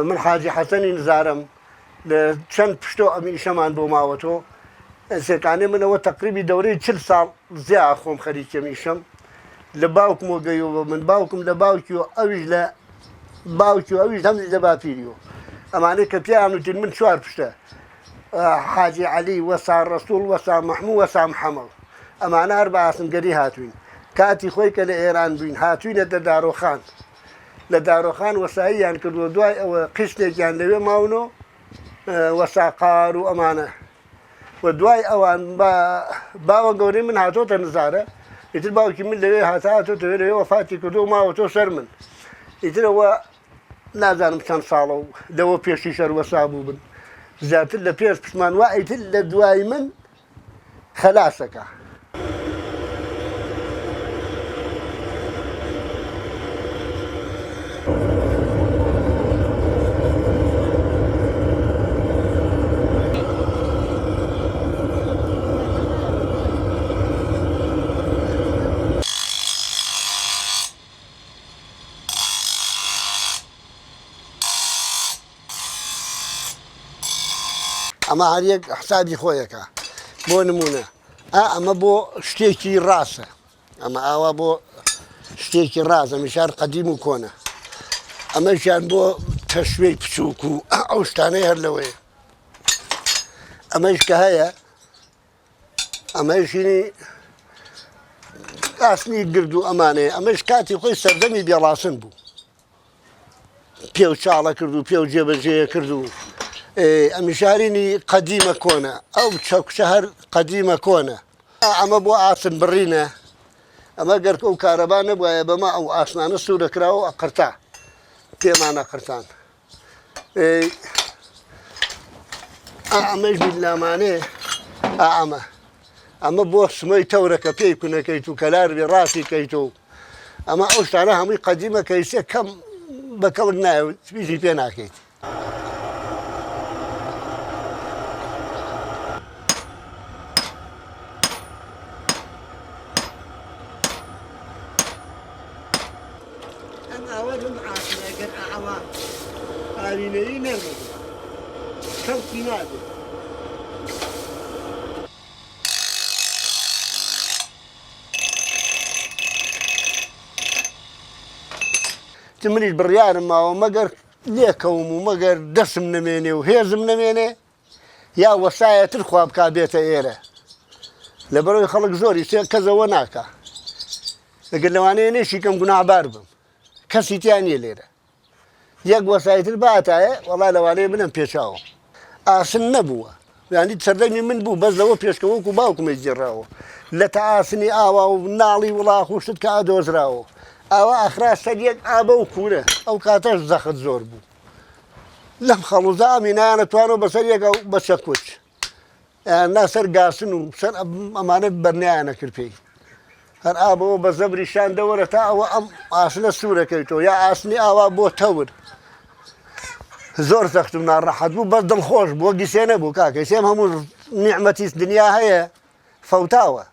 من حاجی حەسەنی نزارم لە چەند پشتۆ ئەمی ئیشەمان بۆ ماوەتەوە سێکانێ منەوە تەقریبی دەورەی 40 ساڵ زیاد خۆم خەریکەم ئیشەم لە باوکمەوە گەیەوە من باوکم لە باوکی و ئەویش لە باوکی و ئەویش هەمزی لە باپیریەوە ئەمانەی کە پیان وتین من 4 پشتە حاجی عەلی وەسا ڕەسوڵ وەسا مەحموود وەسا محەمەد ئەمانە هەر بە ئاسنگەری هاتوین کاتی خۆی کە لە ئێران بووین هاتوینە دە دارۆخان لە دارۆخان وەساییان کردووە دوای ئەوە قشتێکیان لەوێ ماونەوە وەساقار و ئەمانە و دوای ئەوان باوە گەورەی من هاتۆتە نزارە ئیتر باوکی من لەوێ هاتۆتە لەوێ وەفاتی کردو ماوەتۆ سەر من ئیترەوە نازانم چەند ساڵە و لەوە پێشی شەر وەسا بوو بن زیاتر لە پێش پشمان وا ئیتر لە دوای من خەلاسەکە ئەمە هەر یەک حسابی خۆیەکە بۆ نمونە ئەمە بۆ شتێکی ڕاستە ئەمە ئاوا بۆ شتێکی ڕاستە میشار قەدیم و کۆنە ئەمەشیان بۆ تەشوێی بچووک و ئەو شتانەی هەر لەوەیە ئەمەش کە هەیە ئەمەشینی ئاسنی گرد و ئەمانەیە ئەمەش کاتی خۆی سەردەمی بێڵاسن بوو پێ و چاڵە کرد و پێ و جێبەجێە کرد و ئەمیشارینی قەدیمە کۆنە ئەو چەکشە هەر قەدیمە کۆنە ئەمە بۆ ئاسن بڕینە ئەمە گەرکە و کارەبا نەبووایە بەما ئەو ئاسنانە سوورەکراوە ئەقرتا پێمانە قرتان ئەمەش بیلامانێ ئەمە بۆ سمەی تەورەکە پێی کونەکەیت و کەلار بێ ڕاستی کەیتەوە ئەمە ئەو شتانە هەمووی قەدیمە کەیسێ کەم بەکەڵک نایەوە ویزی پێ ناکەیت ئاوینەی نەرمە کەمکی نادێت منیش بڕیارم ماوە مەگەر لێکەوم و مەگەر دەسم نەمێنێ و هێزم نەمێنێ یا وەسایەتر خواب کا بێتە ئێرە لەبەرەوەی خەڵک زۆری کەسەوە ناکە ئەگەر لەوانەیە نێشی کەم گوناحبار بم کەسی تیان نییە لێرە یەک وەسایەتر باتایە وەڵای لەوانەیە بنەم پێچاوە ئاسن نەبووە یانی سەردەمی من بوو بەس لەوە پێشکەوەکو و باوکمە جێڕاوە لە تا ئاسنی ئاوا و ناڵی وڵاخ و شت کە ئادۆزراوە ئاوا ئەخرا سەر یەک ئابە و کوورە ئەو کاتەش زەخت زۆر بوو لەم خەڵوزە ئەمینایانە توانەوە بەسەر یەک بەچە کوچ نا سەر گاسن و سەر ئەمانە بەرنیانە کرد پێی هەر ئابەوە بە زەبریشان دەوەرە تا ئەوە ئەم ئاسنە سوورەکەیتەوە یا ئاسنی ئاوا بۆ تەور زۆر سەخت و ناڕەحەت بوو بەس دڵخۆش بووە گیسێ نەبوو کاکە سێم هەموو نیعمەتی دنیا هەیە فەوتاوە